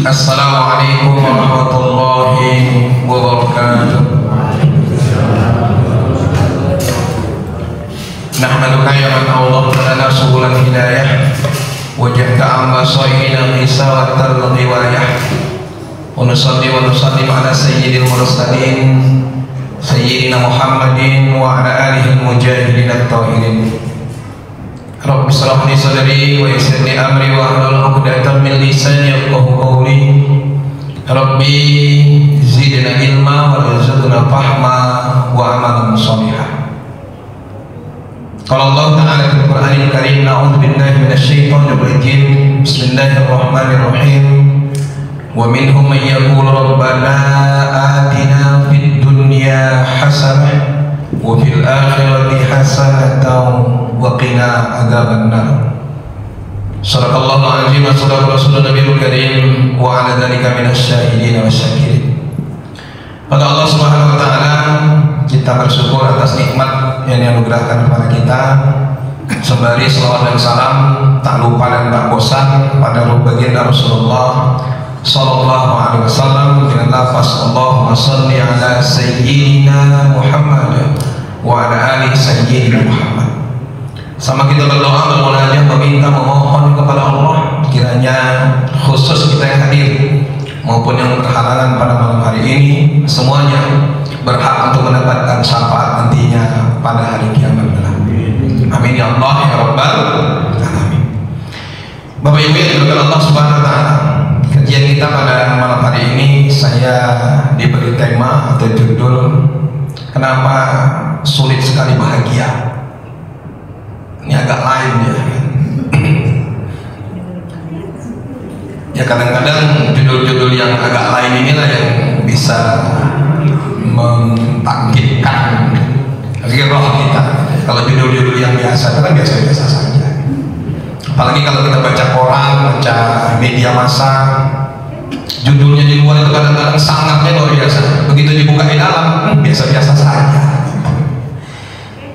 Assalamualaikum warahmatullahi wabarakatuh. Nahmaduka ya man Allah lana subulal hidayah wajahka amma sayyidina Isa wa tal-riwayah wa nusalli wa nusallim ala sayyidil mursalin sayyidina Muhammadin wa ala alihi al-mujahidin at-tahirin. Rabbi shrah li sadri wa yassir li amri wa hlul 'uqdatam min lisani yafqahu qawli. Rabbi zidna ilma warzuqna fahma wa amalan shalihan. Qala Allah Ta'ala fil Qur'anil Karim, a'udzu billahi minasy syaithanir rajim. Bismillahirrahmanirrahim. Wa minhum man yaqulu rabbana atina fid dunya hasanah wa fil akhirati hasanatan wa qina adzabannar. Shadaqallahu al-azim wa sadaqa rasulun nabiyul karim wa ala dzalika minasy syahidin wasyakirin. Pada Allah Subhanahu wa taala kita bersyukur atas nikmat yang dianugerahkan kepada kita. Sembari selawat dan salam tak lupa dan tak bosan pada ruh baginda Rasulullah sallallahu alaihi wasallam dengan lafaz Allahumma shalli ala sayyidina Muhammad wa ala ali sayyidina Muhammad. Sama kita berdoa, bermunajat, meminta, memohon kepada Allah, kiranya khusus kita yang hadir maupun yang berhalangan pada malam hari ini, semuanya berhak untuk mendapatkan syafaat nantinya pada hari kiamat. Amin ya Allah ya Rabbal alamin. Bapak Ibu yang dimuliakan Allah Subhanahu wa taala, kajian kita pada malam hari ini saya diberi tema atau judul kenapa sulit sekali bahagia. Ini agak lain ya. Ya kadang-kadang judul-judul yang agak lain inilah yang bisa membangkitkan roh kita. Kalau judul-judul yang biasa itu kan biasa-biasa saja. Apalagi kalau kita baca koran, baca media massa, judulnya di luar itu kadang-kadang sangatnya luar biasa. Begitu dibuka di dalam, biasa-biasa saja.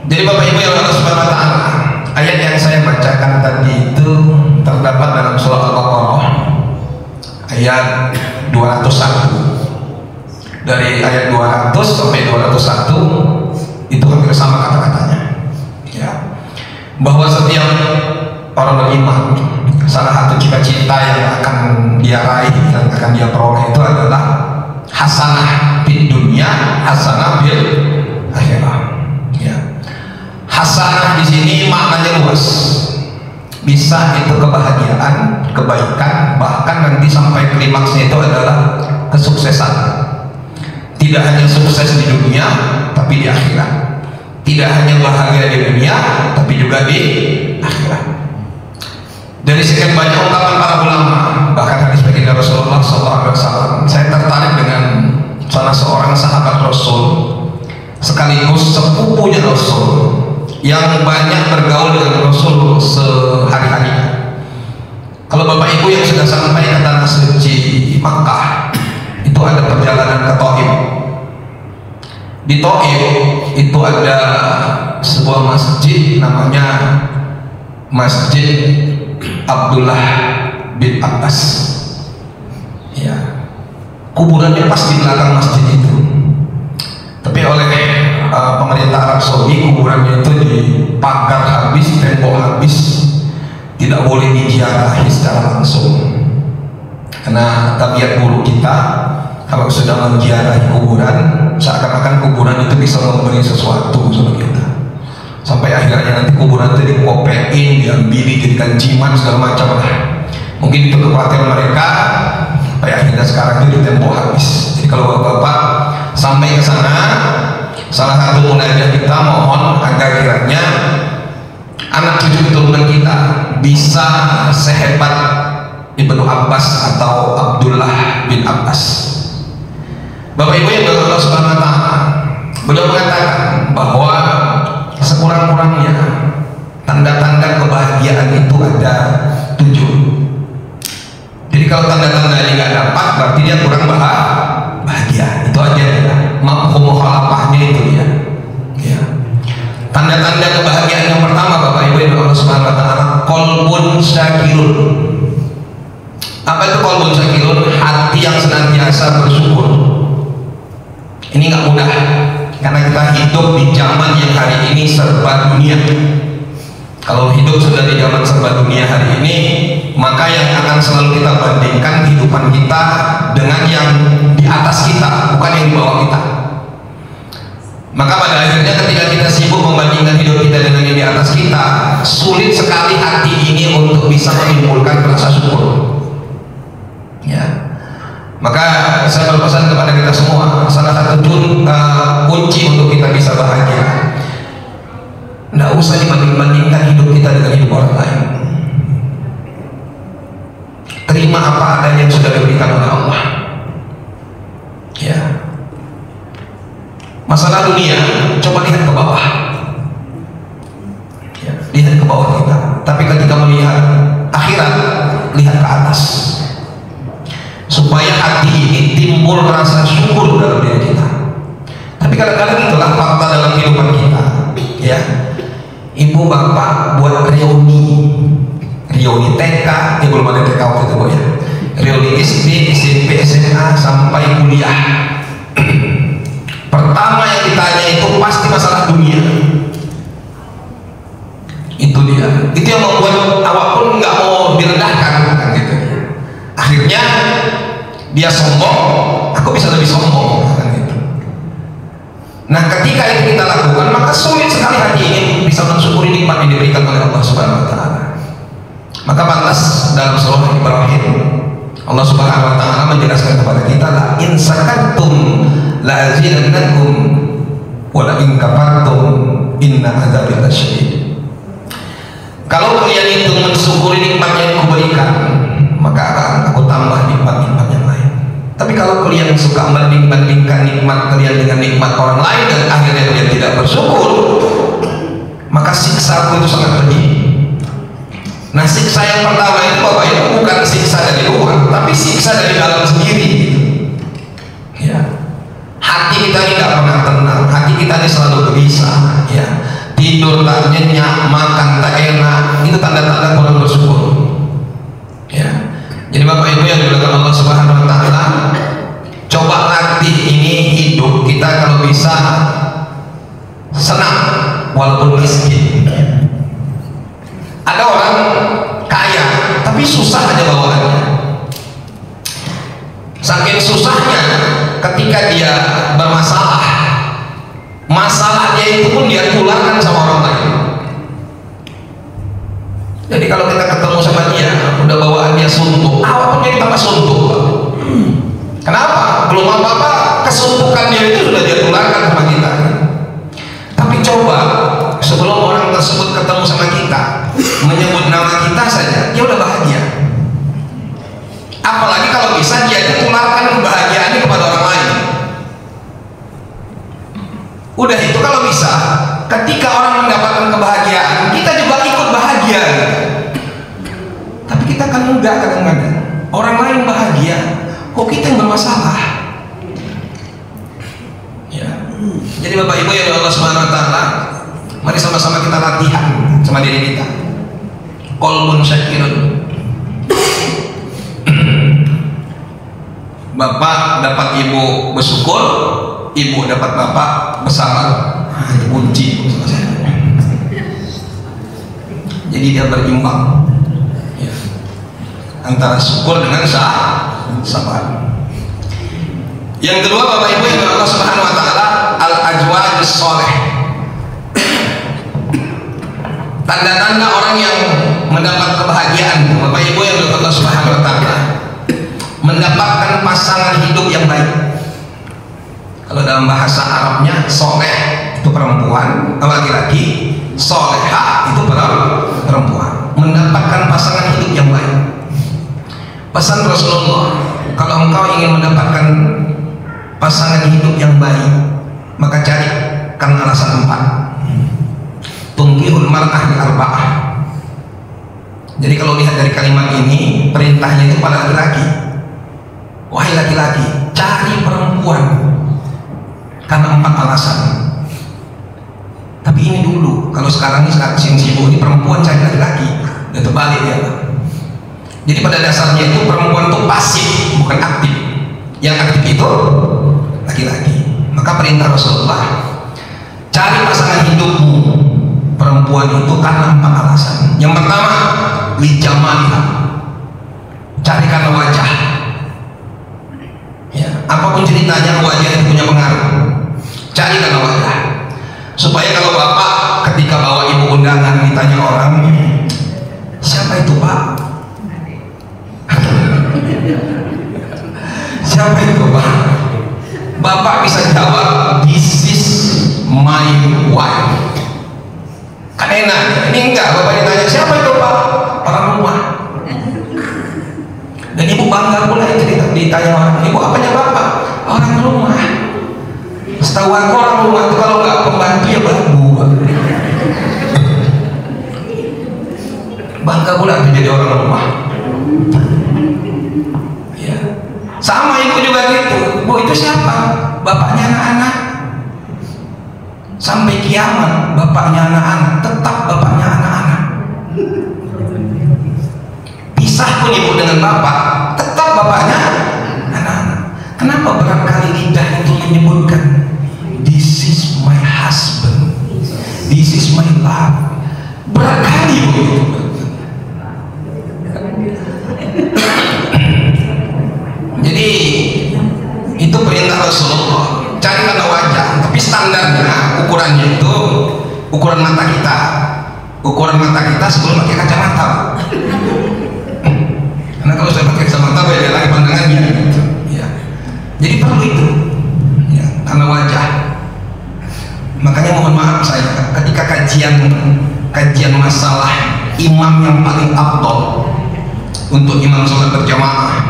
Jadi Bapak Ibu yang Allah Subhanahu wa taala, ayat yang saya bacakan tadi itu terdapat dalam surah Al-Baqarah ayat 201. Dari ayat 200 sampai 201 itu hampir sama kata-katanya ya, bahwa setiap orang beriman salah satu cita-cita yang akan dia raih, yang akan dia peroleh itu adalah hasanah di dunia, hasanah bil akhirah ya. Hasanah di sini maknanya luas, bisa itu kebahagiaan, kebaikan, bahkan nanti sampai klimaksnya itu adalah kesuksesan. Tidak hanya sukses di dunia, tapi di akhirat. Tidak hanya bahagia di dunia, tapi juga di akhirat. Dari sekian banyak ungkapan para ulama, bahkan hadis baginda Rasulullah SAW, saya tertarik dengan salah seorang sahabat Rasul, sekaligus sepupunya Rasul, yang banyak bergaul dengan Rasul sehari-harinya. Kalau Bapak Ibu yang sudah sampai ke tanah suci Makkah, itu ada perjalanan ke Thaif. Di Thaif itu ada sebuah masjid namanya Masjid Abdullah bin Abbas. Ya, kuburannya pas di belakang masjid itu. Tapi oleh pemerintah Arab Saudi kuburannya itu dipagar habis, tembok habis, tidak boleh diziarahi secara langsung. Karena tabiat buruk kita kalau sudah menziarahi kuburan, seakan-akan kuburan itu bisa memberi sesuatu sama kita. Sampai akhirnya nanti kuburan itu dikopein, diambili, dijadikan jimat segala macam lah. Mungkin itu kekhawatiran mereka. Sampai akhirnya sekarang itu ditembok habis. Jadi kalau bapak-bapak sampai ke sana, salah satu munajat kita mohon agar kiranya anak cucu keturunan kita bisa sehebat Ibnu Abbas atau Abdullah bin Abbas. Bapak Ibu yang Allah Subhanahu wa taala, beliau mengatakan bahwa sekurang-kurangnya tanda-tanda kebahagiaan itu ada 7. Jadi kalau tanda-tanda ini nggak dapat, berarti dia kurang bahagia. Itu aja ya. Mafhum mukhalafahnya itu dia. Ya. Tanda-tanda kebahagiaan yang pertama Bapak Ibu yang Allah Subhanahu wa taala, qalbun syakirun. Apa itu qalbun syakirun? bisa bersyukur. Ini nggak mudah, karena kita hidup di zaman yang hari ini serba dunia. Kalau hidup sudah di zaman serba dunia hari ini, maka yang akan selalu kita bandingkan kehidupan kita dengan yang di atas kita, bukan yang di bawah kita. Maka pada akhirnya ketika kita sibuk membandingkan hidup kita dengan yang di atas kita, sulit sekali hati ini untuk bisa menimbulkan rasa syukur. Ya. Maka saya berpesan kepada kita semua, salah satu kunci untuk kita bisa bahagia, tidak usah dibanding-bandingkan hidup kita dengan hidup orang lain. Terima apa adanya yang sudah diberikan oleh Allah. Ya. Masalah dunia, coba lihat ke bawah. Ya, lihat ke bawah kita. Tapi ketika melihat akhirat, lihat ke atas. Supaya hati ini timbul rasa syukur dalam diri kita. Tapi kadang-kadang itulah fakta dalam kehidupan kita. Ya, ibu bapak buat reuni TK, belum ada TK waktu itu ya. Reuni SD, SMP, SMA sampai kuliah. Pertama yang ditanya itu pasti masalah dunia. Itu dia. Itu yang membuat awak pun nggak mau direndahkan, kan gitu. Akhirnya dia sombong, aku bisa lebih sombong, kan gitu. Nah, ketika itu kita lakukan, maka sulit sekali hati ini bisa mensyukuri nikmat yang diberikan oleh Allah Subhanahu Wa Taala. Maka pantas dalam surah Ibrahim, Allah Subhanahu Wa Taala menjelaskan kepada kita, la in sakartum la azidannakum wa la in kafartum inna adzabi lasyadid. Kalau kalian itu mensyukuri nikmat yang kuberikan, maka akan aku tambah nikmat-nikmat yang lain. Tapi kalau kalian suka membanding-bandingkan nikmat kalian dengan nikmat orang lain dan akhirnya kalian tidak bersyukur, maka siksa itu sangat pedih. Nah, siksa yang pertama itu Bapak Ibu bukan siksa dari luar, tapi siksa dari dalam sendiri. Ya. Hati kita ini tidak pernah tenang, hati kita ini selalu gelisah, ya. Tidur tak nyenyak, makan tak enak, itu tanda-tanda kurang bersyukur. Ya. Jadi Bapak Ibu yang dimuliakan Allah Subhanahu Wa Taala, coba latih ini hidup kita kalau bisa senang walaupun miskin. Ada orang kaya tapi susah aja bawaannya. Saking susahnya, ketika dia bermasalah, masalahnya itu pun dia tularkan sama orang lain. Jadi kalau kita ketemu sama dia, udah bawaan dia suntuk, awak pun jadi tambah suntuk. Kenapa? Belum apa-apa, kesuntukan dia itu sudah dia tularkan sama kita. Tapi coba sebelum orang tersebut ketemu sama kita, menyebut nama kita saja, dia udah bahagia. Apalagi kalau bisa dia tularkan kebahagiaannya kepada orang lain. Udah itu kalau bisa, ketika orang mendapatkan kebahagiaan, kita juga ikut bahagia. Tapi kita kan enggak, kadang-kadang orang lain bahagia, kok kita yang bermasalah. Ya. Jadi Bapak Ibu yang Allah Subhanahu Wa Taala, mari sama-sama kita latihan sama diri kita. Qalbun syakirun. Bapak dapat ibu bersyukur, ibu dapat bapak bersabar. Itu kunci. Jadi dia berimbang, ya, antara syukur dengan sabar. Yang kedua Bapak Ibu yang Allah Subhanahu Wa Taala, al-ajwajus sholeh. Tanda-tanda orang yang mendapat kebahagiaan, Bapak Ibu yang Allah Subhanahu Wa Taala, mendapatkan pasangan hidup yang baik. Kalau dalam bahasa Arabnya, soleh itu perempuan, laki-laki, soleha itu perempuan. Mendapatkan pasangan hidup yang baik. Pesan Rasulullah, kalau engkau ingin mendapatkan pasangan hidup yang baik, maka cari karena alasan 4. Tungkihul mar'ah bi arba'ah. Jadi kalau lihat dari kalimat ini, perintahnya itu pada laki-laki. Wahai laki-laki, cari perempuan karena 4 alasan. Tapi ini dulu, kalau sekarang ini yang sibuk ini perempuan cari laki-laki, udah terbalik ya. Jadi pada dasarnya itu perempuan itu pasif, bukan aktif. Yang aktif itu laki-laki. Maka perintah Rasulullah, cari pasangan hidupmu perempuan itu karena 4 alasan. Yang pertama, lijamaliha, cari karena wajah. Ya, apapun ceritanya wajah itu punya pengaruh. Cari karena wajah. Supaya kalau bapak ketika bawa ibu undangan ditanya orang, siapa itu pak? Siapa itu pak? Bapak bisa jawab, this is my wife. Kan enak. Ini enggak, bapak ditanya siapa itu pak? Orang rumah. Dan ibu bangga pula cerita ditanya orang, ibu apanya bapak? Orang rumah. Setahu aku orang rumah itu kalau nggak pembantu ya babu. Bangga pula menjadi orang rumah. Ya. Sama ibu juga gitu. Bu itu siapa? Bapaknya anak-anak. Sampai kiamat bapaknya anak-anak, tetap bapaknya anak-anak. Pisah pun ibu dengan bapak, tetap bapaknya anak-anak. Kenapa barangkali lidah itu menyebutkan this is my husband, this is my love? Barangkali begitu. Jadi itu perintah Rasulullah, cari karena wajah. Tapi standarnya ukurannya itu ukuran mata kita. Ukuran mata kita sebelum pakai kacamata. Karena kalau saya pakai kacamata beda lagi pandangannya. Ya. Jadi perlu itu. Ya, karena wajah. Makanya mohon maaf saya ketika kajian masalah imam yang paling afdal untuk imam sholat berjamaah,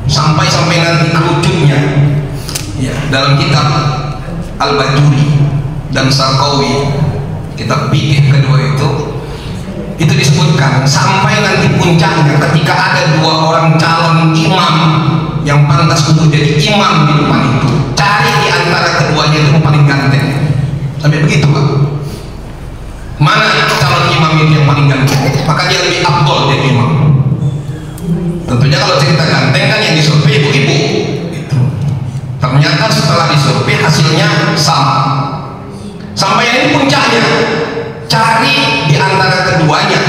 sampai nanti kerucutnya ya, dalam kitab Al-Bajuri dan Sarqawi, kitab fikih kedua itu disebutkan sampai nanti puncaknya ketika ada 2 orang calon imam yang pantas untuk jadi imam di depan itu, cari di antara keduanya itu yang paling ganteng. Sampai begitu pak, mana calon imam itu yang paling ganteng, maka dia lebih afdal jadi imam. Tentunya kalau cerita ganteng kan yang disurvei ibu-ibu itu. Ternyata setelah disurvei hasilnya sama. Sampai ini puncaknya, cari di antara keduanya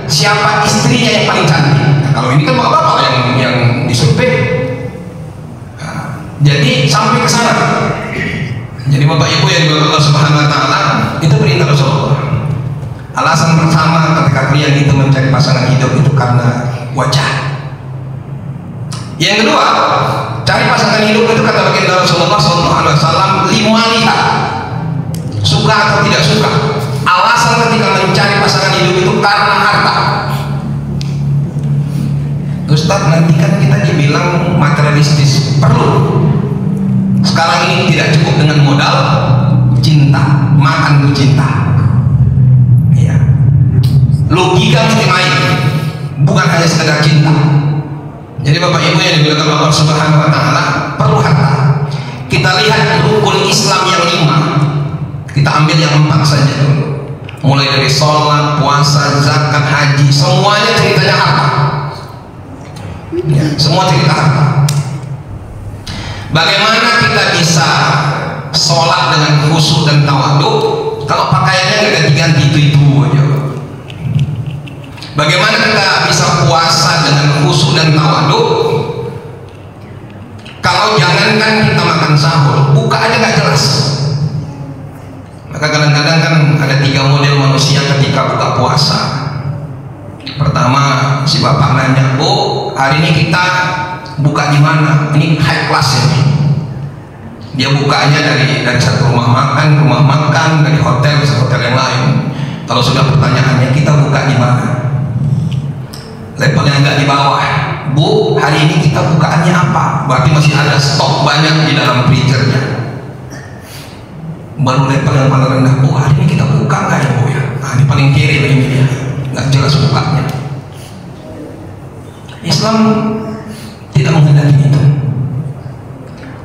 siapa istrinya yang paling cantik. Nah, kalau ini kan bapak-bapak yang disurvei. Nah, jadi sampai ke sana. Jadi bapak ibu yang dibawa Allah Subhanahu Wa Taala, itu perintah Rasulullah. Alasan pertama ketika kalian itu mencari pasangan hidup itu karena wajah. Yang kedua, cari pasangan hidup itu kata baginda Rasulullah SAW 5 lihat, suka atau tidak suka. Alasan ketika mencari pasangan hidup itu karena harta. Ustaz, nanti kan kita dibilang materialistis, perlu. Sekarang ini tidak cukup dengan modal cinta, makan untuk cinta. Ya. Logika mesti main, bukan hanya sekedar cinta. Jadi bapak ibu yang dibilang Allah Subhanahu Wa Taala, perlu harta. Kita lihat rukun Islam yang 5, kita ambil yang 4 saja dulu. Mulai dari sholat, puasa, zakat, haji, semuanya ceritanya harta. Ya, semua cerita harta. Bagaimana kita bisa sholat dengan khusyuk dan tawaduk kalau pakaiannya nggak ganti-ganti itu aja? Bagaimana kita bisa puasa dengan khusyuk dan tawaduk kalau jangankan kita makan sahur, buka aja nggak jelas? Maka kadang-kadang kan ada 3 model manusia ketika buka puasa. Pertama, si bapak nanya, "Bu, hari ini kita buka di mana?" Ini high class ini. Dia bukanya dari satu rumah makan, dari hotel ke hotel yang lain. Kalau sudah pertanyaannya, kita buka di mana? Level yang nggak di bawah, "Bu, hari ini kita bukaannya apa?" Berarti masih ada stok banyak di dalam freezernya. Baru level yang paling rendah, "Bu, hari ini kita buka nggak ya Bu ya?" Nah, ini paling kiri ini dia, nggak jelas bukanya. Islam tidak menghendaki itu.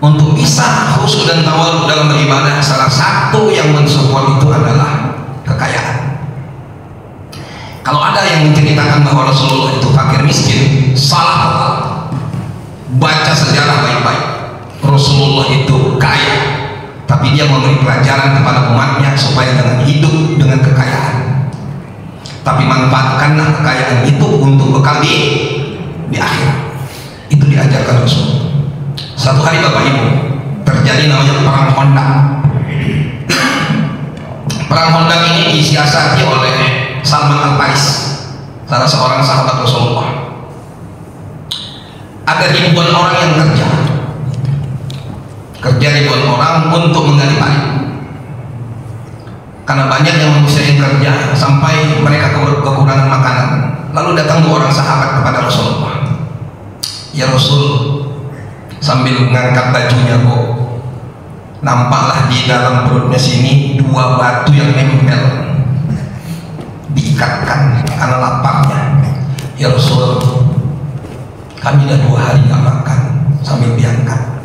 Untuk bisa khusyuk dan tawaduk dalam beribadah, salah satu yang mensupport itu adalah kekayaan. Kalau ada yang menceritakan bahwa Rasulullah itu fakir miskin, salah total. Baca sejarah baik-baik. Rasulullah itu kaya, tapi dia memberi pelajaran kepada umatnya supaya jangan hidup dengan kekayaan, tapi manfaatkanlah kekayaan itu untuk bekal di akhirat. Itu diajarkan Rasul. Satu hari Bapak Ibu, terjadi namanya perang Hondak. Perang Hondak ini disiasati oleh Salman Al-Faris, salah seorang sahabat Rasulullah. Ada ribuan orang yang kerja ribuan orang untuk menggali parit, karena banyak yang manusia yang kerja sampai mereka kekurangan makanan. Lalu datang dua orang sahabat kepada Rasulullah. Ya Rasul, sambil mengangkat bajunya kok, nampaklah di dalam perutnya sini dua batu yang nempel, diikatkan karena laparnya. Ya Rasul, kami dah 2 hari gak makan, sambil diangkat.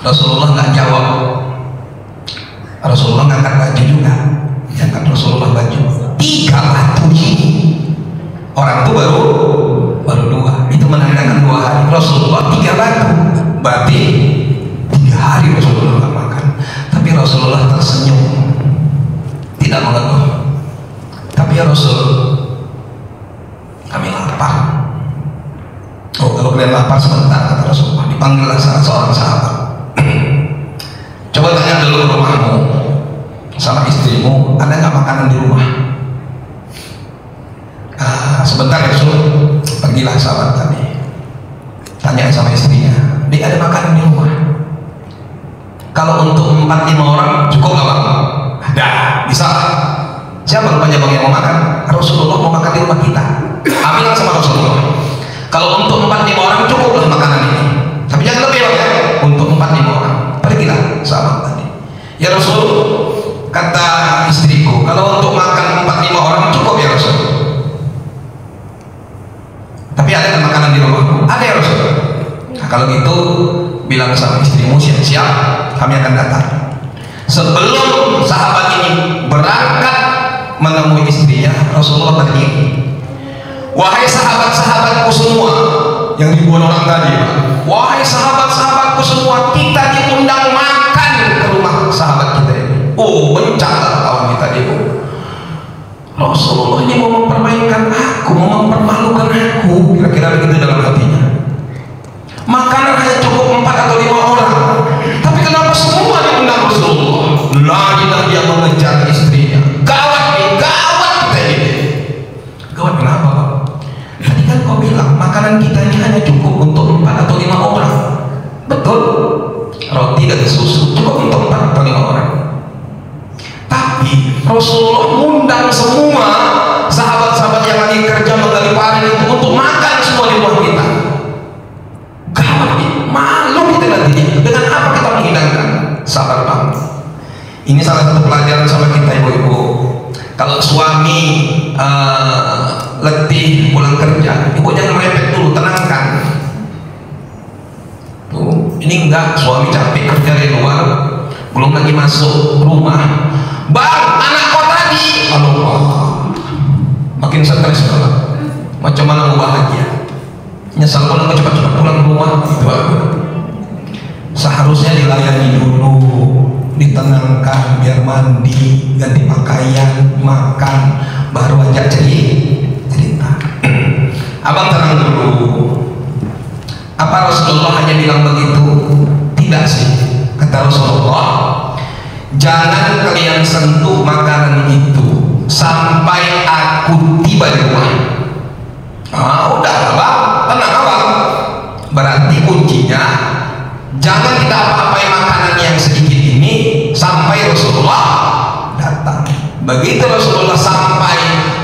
Rasulullah nggak jawab. Rasulullah ngangkat baju juga, diangkat Rasulullah baju. 3 batu ini, orang itu baru 2. Itu menandakan 2 hari. Rasulullah 3 batu, berarti 3 hari Rasulullah nggak makan. Tapi Rasulullah tersenyum, tidak mengeluh. Tapi ya Rasul, kami lapar. Oh, kalau kalian lapar sebentar, kata Rasulullah. Dipanggillah salah seorang sahabat. Coba tanya dulu ke rumahmu sama istrimu, ada nggak makanan di rumah? Sebentar ya Rasul. Pergilah sahabat tadi, tanya sama istrinya, dia ada makanan di rumah? Kalau untuk 4-5 orang cukup nggak Bang? Ada, bisa. Siapa rupanya Bang yang mau makan? Rasulullah mau makan di rumah kita. Ambil sama Rasulullah. Kalau untuk 4-5 orang cukuplah makanan ini, tapi jangan lebih Bang ya. Untuk 4-5 orang. Pergilah sahabat tadi. Ya Rasul, kata istriku, kalau untuk makan 4-5 orang cukup ya Rasul. Tapi ada makanan di rumahku? Ada ya Rasul. Nah, kalau gitu bilang sama istrimu, siap-siap, kami akan datang. Sebelum sahabat ini berangkat menemui istrinya, Rasulullah berdiri. Wahai sahabat-sahabatku semua, yang ribuan orang tadi, wahai sahabat-sahabatku semua, kita diundang makan ke rumah sahabat kita ini. Oh, bencana kawan kita itu. Rasulullah ini mau mempermainkan aku, mau mempermalukan aku, kira-kira begitu dalam hatinya. Makanan hanya cukup 4 atau 5 orang, tapi kenapa semua diundang Rasulullah? Lagilah dia mengejar istrinya. Gawat nih, gawat kita ini. Gawat kenapa Pak? Tadi kan kau bilang makanan kita ini hanya cukup untuk 4 atau 5 orang. Betul, roti dan susu cukup untuk 4 atau 5 orang. Tapi Rasulullah mengundang semua sahabat-sahabat yang lagi kerja menggali parit itu untuk makan semua di rumah kita. Gawat nih, malu kita nanti. Dengan apa kita menghidangkan? Sabar Bang. Ini salah satu pelajaran sama kita ibu-ibu. Kalau suami letih pulang kerja, ibu jangan merepek dulu, tenangkan. Tuh, ini enggak, suami capek kerja dari luar, belum lagi masuk rumah. Bang, anak kau tadi, halo, makin stres banget. Macam mana mau bahagia? Nyesal pulang cepat-cepat pulang ke rumah. Itu aku. Seharusnya dilayani dulu, ditenangkan, biar mandi, ganti pakaian, makan, baru ajak cerita. Abang tenang dulu. Apa Rasulullah hanya bilang begitu? Tidak sih. Kata Rasulullah, jangan kalian sentuh makanan itu sampai aku tiba di rumah. Udah Abang, tenang Abang. Berarti kuncinya jangan kita apa-apain makanan yang sedikit ini sampai Rasulullah datang. Begitu Rasulullah sampai,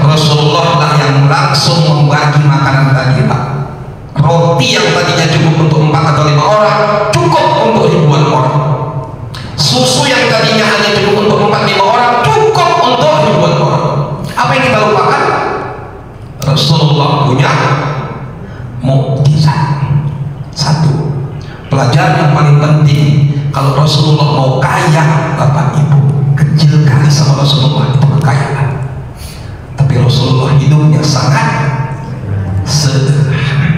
Rasulullah lah yang langsung membagi makanan tadi Pak. Roti yang tadinya cukup untuk 4 atau 5 orang cukup untuk ribuan orang. Susu yang tadinya hanya cukup untuk 4-5 orang cukup untuk ribuan orang. Apa yang kita lupakan? Rasulullah punya mukjizat. Satu, pelajaran yang paling penting, kalau Rasulullah mau kaya, Bapak Ibu, kecil kali sama Rasulullah itu kekayaan. Tapi Rasulullah hidupnya sangat sederhana.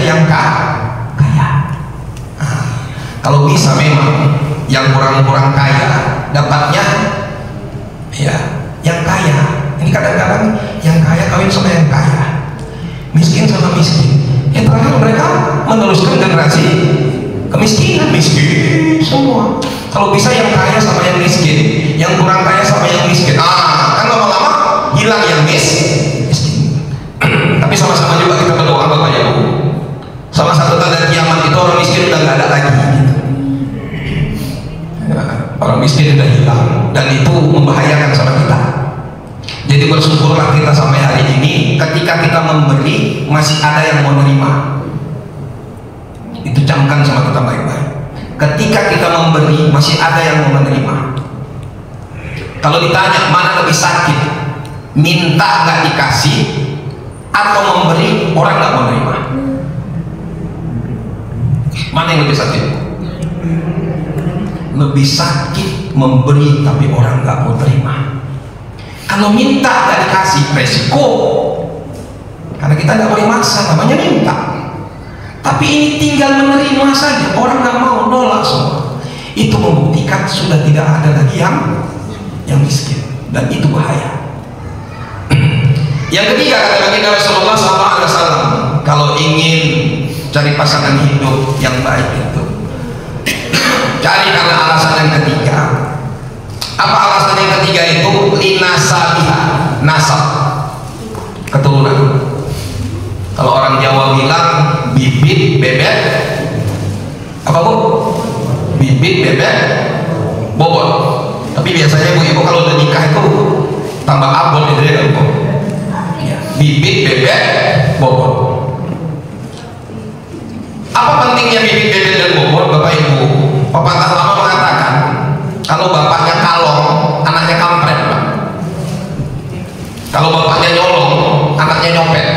yang kaya. Nah, kalau bisa memang yang kurang-kurang kaya dapatnya ya yang kaya. Ini kadang-kadang yang kaya kawin sama yang kaya, miskin sama miskin. Yang terakhir mereka meneruskan generasi kemiskinan, miskin semua. Kalau bisa yang kaya sama yang miskin, yang kurang kaya sama yang miskin. Kan lama-lama hilang yang miskin. Tapi sama-sama juga kita berdoa Bapak Ibu. Salah satu tanda kiamat itu orang miskin udah nggak ada lagi. Ya, orang miskin udah hilang dan itu membahayakan sama kita. Jadi bersyukurlah kita sampai hari ini, ketika kita memberi masih ada yang mau menerima. Itu camkan sama kita baik-baik. Ketika kita memberi masih ada yang mau menerima. Kalau ditanya mana lebih sakit, minta nggak dikasih atau memberi orang nggak mau menerima, mana yang lebih sakit? Lebih sakit memberi tapi orang nggak mau terima. Kalau minta nggak dikasih, resiko, karena kita nggak boleh maksa, namanya minta. Tapi ini tinggal menerima saja, orang nggak mau, nolak semua. Itu membuktikan sudah tidak ada lagi yang miskin, dan itu bahaya. Yang ketiga, kata baginda Rasulullah SAW, kalau ingin cari pasangan hidup yang baik itu cari karena alasan yang ketiga. Apa alasan yang ketiga itu? Linasabiha, nasab, keturunan. Kalau orang Jawa bilang bibit bebek apa Bu? Bibit bebek bobot. Tapi biasanya ibu-ibu kalau udah nikah itu tambah abon itu ya Bu. Bibit bebek bobot. Apa pentingnya bibit bebek dan bobot Bapak Ibu? Pepatah lama mengatakan kalau bapaknya kalong, anaknya kampret, Pak. Kalau bapaknya nyolong, anaknya nyopet.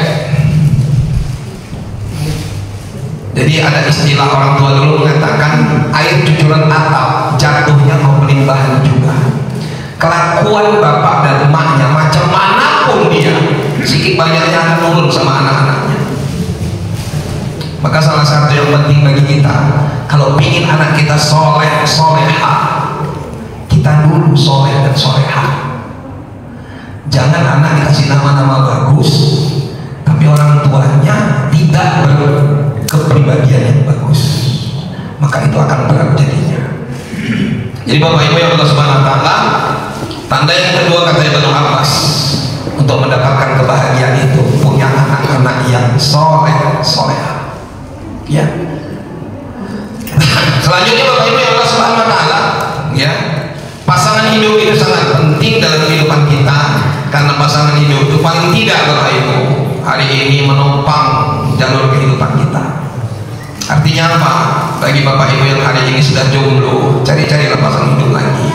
Jadi ada istilah orang tua dulu mengatakan air cucuran atap jatuhnya mau pelimbahan juga. Kelakuan bapak dan emaknya macam manapun dia, sedikit banyaknya akan turun sama anak-anaknya. Maka salah satu yang penting bagi kita, kalau ingin anak kita soleh, solehah, kita dulu soleh dan solehah. Jangan anak dikasih nama-nama bagus, tapi orang tuanya tidak berkepribadian yang bagus, maka itu akan berat jadinya. Jadi Bapak Ibu yang Allah Subhanahu Wa Taala, tanda yang kedua kata Ibnu Abbas untuk mendapatkan kebahagiaan itu punya anak-anak yang soleh, solehah. Ya. Selanjutnya Bapak Ibu yang Allah Subhanahu Wa Taala, ya, pasangan hidup itu sangat penting dalam kehidupan kita, karena pasangan hidup itu paling tidak Bapak Ibu hari ini menopang jalur kehidupan kita. Artinya apa? Bagi Bapak Ibu yang hari ini sudah jomblo, cari-carilah pasangan hidup lagi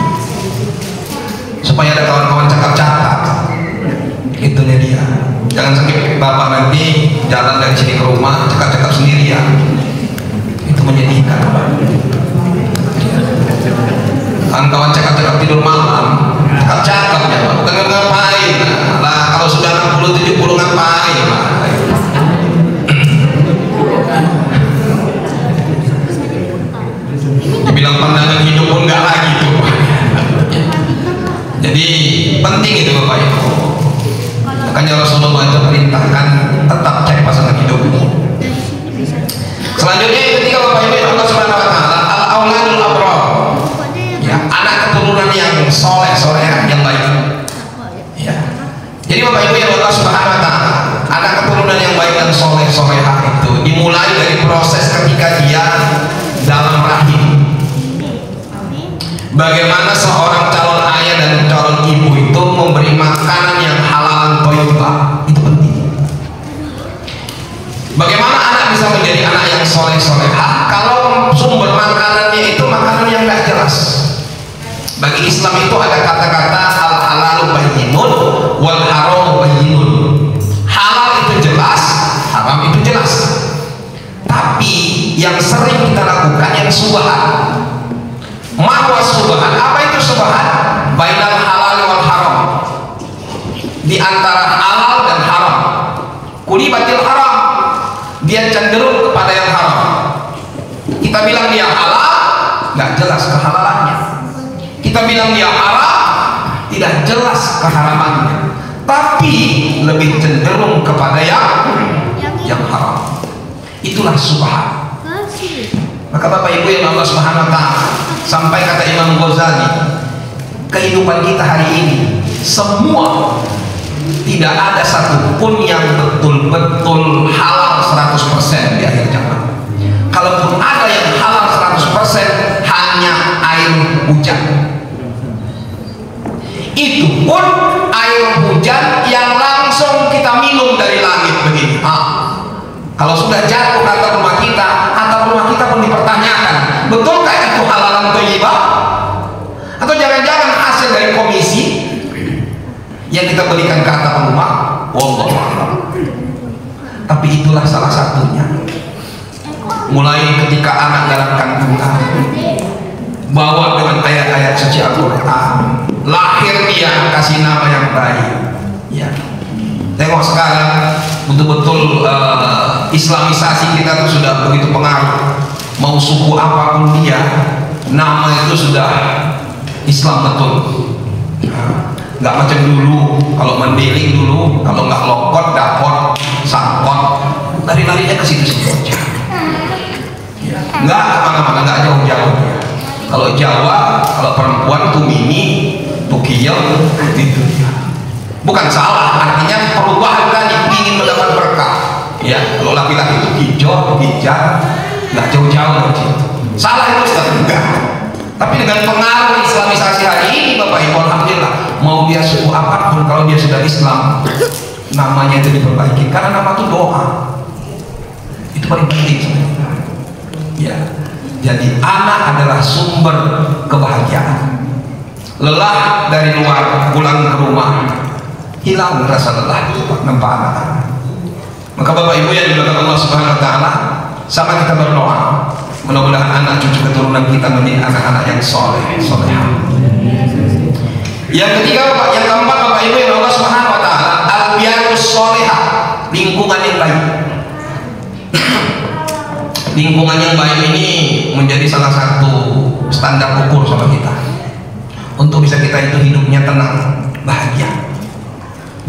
supaya ada kawan-kawan cakap-cakap. Itunya dia. Jangan sampai Bapak nanti jalan dari sini ke rumah cakap-cakap sendirian. Itu menyedihkan. Kawan-kawan cakap-cakap tidur malam, cakap-cakap ya Pak, bukan ngapain. Lah kalau sudah 60-70 ngapain Pak? Dibilang pandangan hidup pun enggak lagi tuh. Jadi penting itu Bapak Ibu. Makanya Rasulullah itu perintahkan tetap cek pasangan hidup. Selanjutnya yang ketiga Bapak Ibu Allah Subhanahu Wa Taala, al-auladul abrar. Ya, anak keturunan yang soleh, solehah, yang baik. Ya. Jadi Bapak Ibu yang Allah Subhanahu Wa Taala, anak keturunan yang baik dan soleh, solehah itu dimulai dari proses ketika dia dalam rahim. Bagaimana seorang calon ayah dan calon ibu itu memberi makanan yang halal thayyibah, itu penting. Bagaimana anak bisa menjadi anak yang soleh solehah kalau sumber makanannya itu makanan yang tidak jelas? Bagi Islam itu ada kata-kata al halalu bayyinun wal haram bayyinun. Halal itu jelas, haram itu jelas. Tapi yang sering kita lakukan yang subhan. Mahwa subhan, apa itu subhan? Bainal halal wal haram, di antara halal dan haram. Kulibatil haram, dia cenderung Kita bilang dia halal, nggak jelas kehalalannya. Kita bilang dia haram, tidak jelas keharamannya. Tapi lebih cenderung kepada yang haram. Itulah syubhat. Maka Bapak Ibu yang Allah Subhanahu wa taala, sampai kata Imam Ghazali, kehidupan kita hari ini semua tidak ada satupun yang betul-betul halal 100% di akhir zaman. Kalaupun ada yang halal 100%, hanya air hujan. Itu pun air hujan yang langsung kita minum dari langit begini. Kalau sudah jatuh ke atap rumah kita pun dipertanyakan, betulkah itu halalan thayyibah? Atau jangan-jangan hasil dari komisi yang kita berikan ke atap rumah? Wallahu a'lam. Tapi itulah salah satunya. Mulai ketika anak dalam kandungan, bawa dengan ayat-ayat suci Al-Quran, lahir dia kasih nama yang baik. Ya. Tengok sekarang betul-betul islamisasi kita tuh sudah begitu pengaruh. Mau suku apapun dia, nama itu sudah Islam betul. Nggak macam dulu, kalau mendeling dulu, kalau nggak lokot, dapot, sangkot, lari-larinya ke situ-situ aja. Nggak kemana-mana, nggak jauh-jauh. Kalau Jawa, kalau perempuan tuh mini, tuh kiyel, itu bukan salah, artinya perubahan tadi ingin mendapat berkah. Ya, kalau laki-laki itu hijau, hijab, nggak jauh-jauh dari situ. Salah itu Ustaz? Enggak. Tapi dengan pengaruh islamisasi hari ini, Bapak Ibu, alhamdulillah, mau dia suku apapun, kalau dia sudah Islam, namanya itu diperbaiki. Karena nama itu doa. Itu paling penting sebenarnya. Ya, jadi anak adalah sumber kebahagiaan. Lelah dari luar, pulang ke rumah, hilang rasa lelah nampak anak-anak. Maka Bapak Ibu yang dimuliakan Allah Subhanahu wa taala, sama kita berdoa, mudah-mudahan anak cucu keturunan kita menjadi anak-anak yang soleh, solehah. Yang ketiga, Bapak, yang keempat, Bapak Ibu yang Allah Subhanahu wa taala, al-biyarus solehah, lingkungan yang baik. Lingkungan yang baik ini menjadi salah satu standar ukur sama kita untuk bisa kita itu hidupnya tenang, bahagia.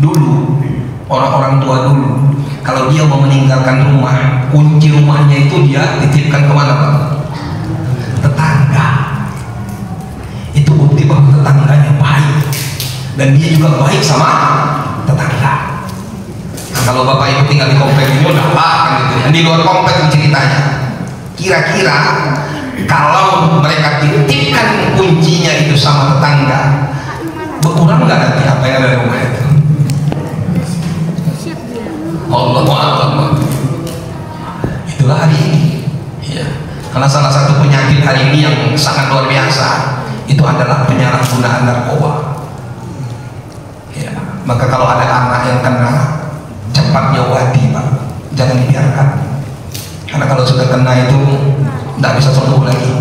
Dulu orang-orang tua dulu, kalau dia mau meninggalkan rumah, kunci rumahnya itu dia titipkan kemana, Pak? Tetangga. Itu bukti bahwa tetangganya baik dan dia juga baik sama tetangga. Nah, kalau Bapak Ibu tinggal di komplek ini udah lah kan gitu. Di luar komplek ceritanya. Kira-kira kalau mereka titipkan kuncinya itu sama tetangga, berkurang nggak nanti apa yang ada di rumah itu? Allahu Akbar. Itulah hari ini. Ya. Karena salah satu penyakit hari ini yang sangat luar biasa itu adalah penyalahgunaan narkoba. Ya. Maka kalau ada anak yang kena, cepat jauhi, Pak. Jangan dibiarkan. Karena kalau sudah kena itu tidak bisa sembuh lagi.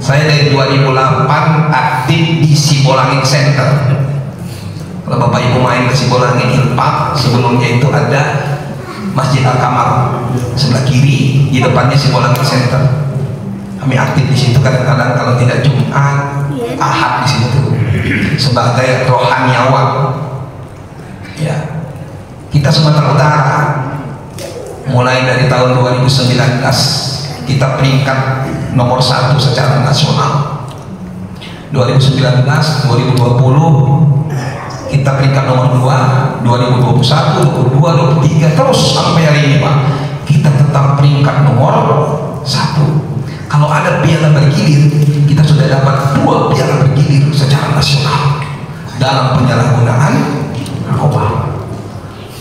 Saya dari 2008 aktif di Sibolangit Center. Kalau Bapak Ibu main ke Sibolangit Hilpak, sebelumnya itu ada Masjid Al-Kamar sebelah kiri, di depannya Sibolangit Center. Kami aktif di situ kadang-kadang kalau tidak Jumat, Ahad di situ sebagai rohaniawan. Ya, kita Sumatera Utara mulai dari tahun 2019 kita peringkat nomor 1 secara nasional. 2019, 2020 kita peringkat nomor 2, 2021, 22, 23 terus sampai hari ini, Pak. Kita tetap peringkat nomor 1. Kalau ada piala bergilir, kita sudah dapat 2 piala bergilir secara nasional dalam penyalahgunaan narkoba.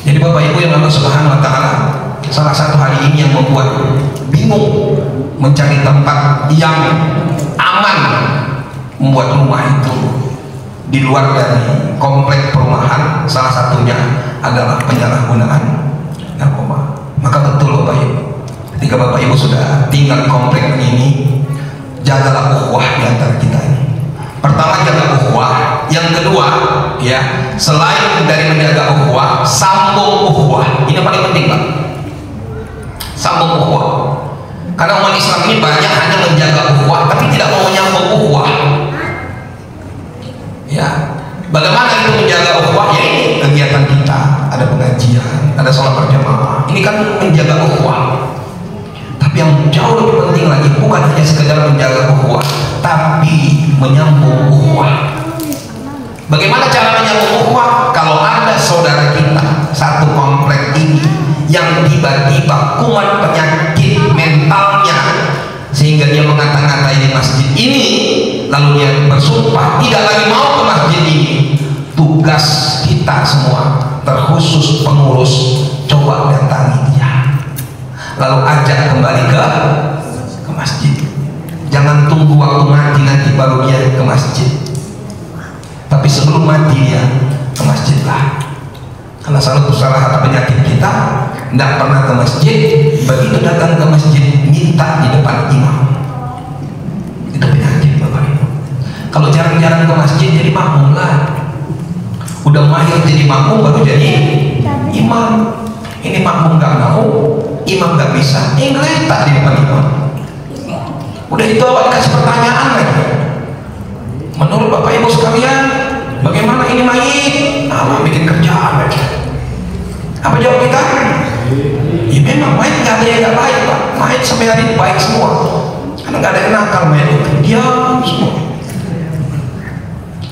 Jadi Bapak Ibu yang Allah Subhanahu wa taala, salah satu hari ini yang membuat bingung mencari tempat yang aman, membuat rumah itu di luar dari komplek perumahan, salah satunya adalah penyalahgunaan narkoba. Maka betul Bapak Ibu, ketika Bapak Ibu sudah tinggal di komplek ini, jagalah ukhuwah di antara kita ini. Pertama, jaga ukhuwah. Yang kedua, ya, selain dari menjaga ukhuwah, sambung ukhuwah. Ini paling penting, Pak. Sambung ukhuwah. Karena umat Islam ini banyak hanya menjaga ukhuwah tapi tidak mau menyambung ukhuwah. Ya, bagaimana itu menjaga ukhuwah? Ya ini kegiatan kita, ada pengajian, ada sholat berjamaah. Ini kan menjaga ukhuwah. Tapi yang jauh lebih penting lagi bukan hanya sekedar menjaga ukhuwah, tapi menyambung ukhuwah. Bagaimana cara menyambung ukhuwah? Kalau ada saudara kita satu komplek ini yang tiba-tiba kumat penyakit mentalnya sehingga dia mengata-ngatai di masjid ini, lalu dia bersumpah tidak lagi mau ke masjid ini, tugas kita semua terkhusus pengurus coba datangi dia, lalu ajak kembali ke masjid. Jangan tunggu waktu mati nanti baru dia ke masjid, tapi sebelum mati dia ke masjidlah. Karena salah satu penyakit kita tidak pernah ke masjid, begitu datang ke masjid minta di depan imam. Itu penyakit Bapak Ibu. Kalau jarang-jarang ke masjid jadi makmum lah, udah mahir jadi makmum baru jadi imam. Ini makmum gak mau, imam gak bisa, ngeletak di depan imam. Udah itu awak kasih pertanyaan lagi, menurut Bapak Ibu sekalian bagaimana ini mayit? Nah, bikin kerjaan lagi. Apa jawab kita? Ya memang mayit gak ada yang gak baik Pak. Mayit sampai hari ini baik semua, karena gak ada yang nakal mayit itu, diam semua.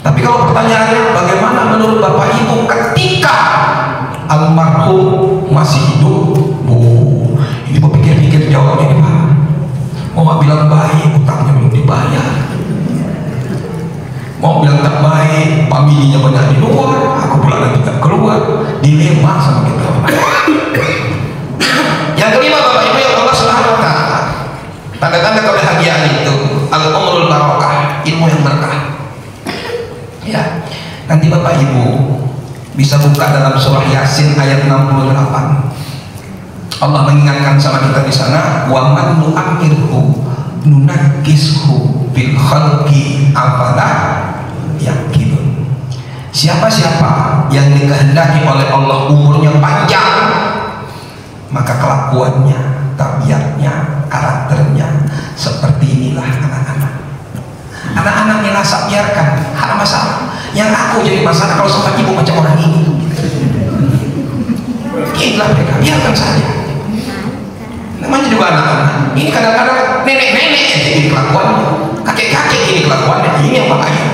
Tapi kalau pertanyaannya bagaimana menurut Bapak Ibu ketika almarhum masih hidup? Oh, ini pikir-pikir jawabnya ini Pak. Mau bilang baik, utangnya belum dibayar. Mau bilang tak baik, familinya banyak di luar, aku pula nanti tak keluar, dilema sama kita. Yang kelima Bapak Ibu yang Allah Subhanahu wa Ta'ala, tanda-tanda kebahagiaan itu al-umrul barokah, ilmu yang berkah. Ya, nanti Bapak Ibu bisa buka dalam surah Yasin ayat 68. Allah mengingatkan sama kita di sana, wa man nu'amirhu nunakishu bil khalqi afala yaqilun. Siapa-siapa yang dikehendaki oleh Allah umurnya panjang, maka kelakuannya, tabiatnya, karakternya seperti inilah anak-anak. Anak-anak yang asal biarkan, ada masalah. Yang aku jadi masalah kalau sampai ibu macam orang ini. Inilah mereka, biarkan saja. Namanya juga anak-anak. Ini kadang-kadang nenek-nenek ini kelakuannya, kakek-kakek ini kelakuannya. Ini yang bahaya.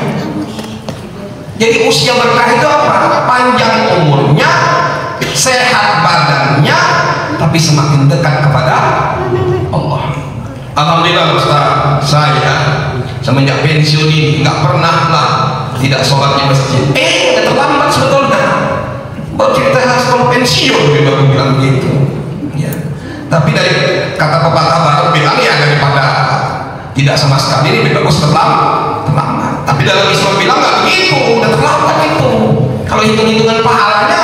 Jadi usia berkah itu apa? Panjang umurnya, sehat badannya, tapi semakin dekat kepada Allah. Alhamdulillah Ustaz, saya semenjak pensiun ini nggak pernah lah tidak sholat di masjid. Udah terlambat sebetulnya. Baru kita sekolah pensiun baru bilang begitu. Ya. Tapi dari kata pepatah baru bilang ya daripada tidak sama sekali ini lebih bagus terlambat. Tapi dalam Islam bilang nggak begitu, udah terlambat itu. Kalau hitung-hitungan pahalanya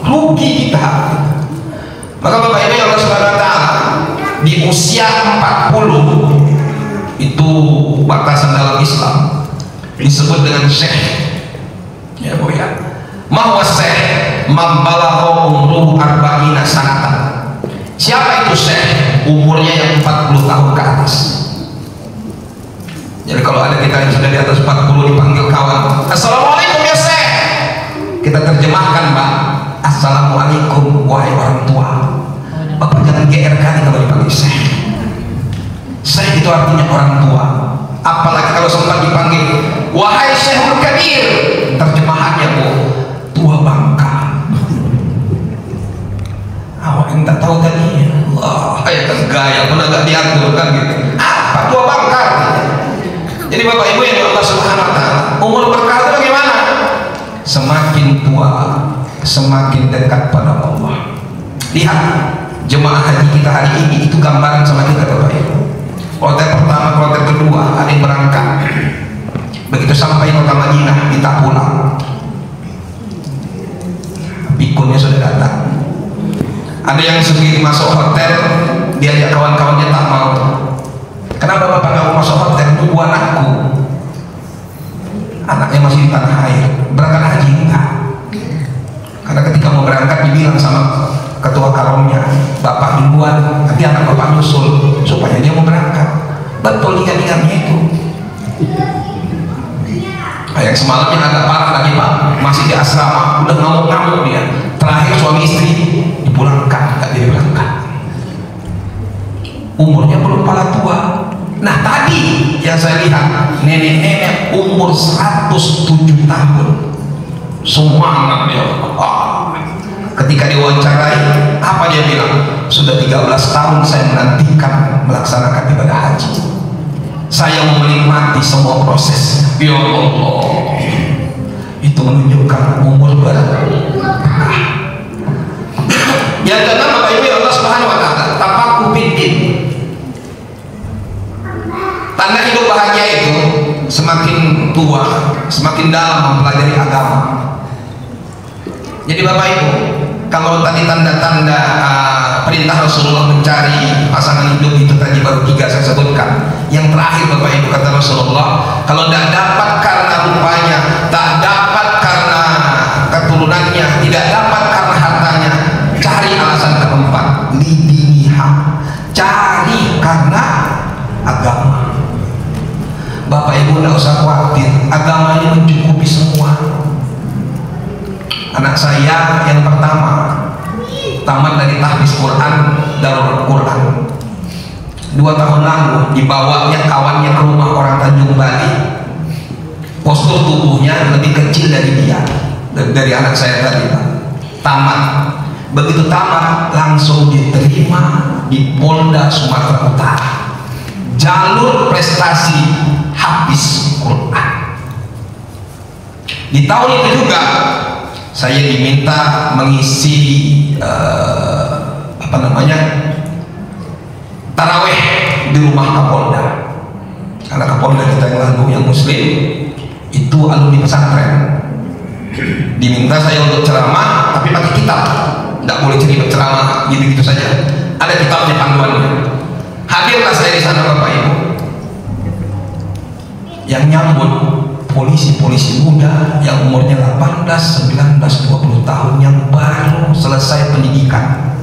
rugi kita. Maka Bapak Ibu yang Allah Subhanahu wa Ta'ala, di usia 40 itu batasan dalam Islam disebut dengan syekh. Ya Bu ya. Mahwa syekh mambalagha umruhu arba'ina sanatan. Siapa itu syekh? Umurnya yang 40 tahun ke atas. Jadi kalau ada kita yang sudah di atas 40 dipanggil kawan, assalamualaikum ya syekh, kita terjemahkan Pak, assalamualaikum wahai orang tua. Bapak jangan GR kali kalau dipanggil syekh. Syekh itu artinya orang tua. Apalagi kalau sempat dipanggil wahai Syekhul Kabir, terjemahannya Bu, tua bangka. Awak yang tak tahu tadi, Allah, ya kan gaya pun agak diatur kan gitu. Apa tua bangka? Jadi Bapak Ibu yang Allah Subhanahu wa Ta'ala, umur berkah itu bagaimana? Semakin tua, semakin dekat pada Allah. Lihat jemaah haji kita hari ini, itu gambaran sama kita Bapak Ibu. Kloter pertama, kloter kedua, ada yang berangkat. Begitu sampai kota Madinah, kita pulang. Pikunnya sudah datang. Ada yang sendiri masuk hotel, diajak kawan-kawannya tak mau. Kenapa Bapak nggak mau masuk hotel? Tunggu anakku. Anaknya masih di tanah air. Berangkat haji enggak? Karena ketika mau berangkat dibilang sama ketua karomnya, bapak duluan, nanti anak bapak nyusul supaya dia mau berangkat. Betul ingat-ingatnya itu. Yang semalam yang agak parah lagi Pak, masih di asrama, udah ngamuk-ngamuk dia. Terakhir suami istri dipulangkan, nggak jadi berangkat. Umurnya belum pala tua. Nah tadi yang saya lihat nenek-nenek umur 107 tahun, semangat dia. Ketika diwawancarai, apa dia bilang? Sudah 13 tahun saya menantikan melaksanakan ibadah haji. Saya mau menikmati semua proses. Ya Allah, itu menunjukkan umur berkah. Yang keenam, Bapak Ibu Allah Subhanahu Wa Taala, tafakuh fiddin. Tanda hidup bahagia itu semakin tua, semakin dalam mempelajari agama. Jadi Bapak Ibu, kalau tadi tanda-tanda perintah Rasulullah mencari pasangan hidup itu tadi baru 3 saya sebutkan. Yang terakhir Bapak Ibu kata Rasulullah, kalau tidak dapat karena rupanya, tak dapat karena keturunannya, tidak dapat karena hartanya, cari alasan keempat, lidiniha, cari karena agama. Bapak Ibu tidak usah khawatir, agama ini mencukupi semua. Anak saya yang pertama tamat dari tahfiz Quran, Darul Quran. 2 tahun lalu dibawanya kawannya ke rumah orang Tanjung Bali. Postur tubuhnya lebih kecil dari dia, dari anak saya tadi. Tamat. Begitu tamat langsung diterima di Polda Sumatera Utara. Jalur prestasi hafiz Quran. Di tahun itu juga saya diminta mengisi taraweh di rumah Kapolda. Karena Kapolda kita yang lalu yang muslim itu alumni pesantren. Diminta saya untuk ceramah tapi pakai kitab, tidak boleh cerita ceramah gitu-gitu saja. Ada kitabnya panduannya. Hadirlah saya di sana Bapak Ibu. Yang nyambut polisi-polisi muda yang umurnya 18, 19, 20 tahun yang baru selesai pendidikan,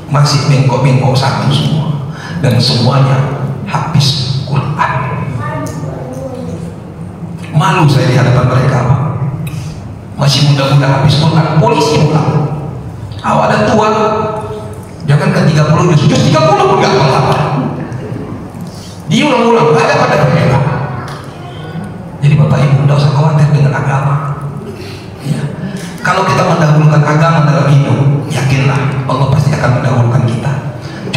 masih bengkok-bengkok satu semua, dan semuanya habis Quran. Malu saya di hadapan mereka, masih muda-muda habis Quran, polisi muda. Awalnya tua, jangan ke 30, sudah 30 pun nggak apa-apa. Diulang-ulang, ada pada mereka. Jadi Bapak Ibu tidak usah khawatir dengan agama. Ya. Kalau kita mendahulukan agama dalam hidup, yakinlah Allah pasti akan mendahulukan kita.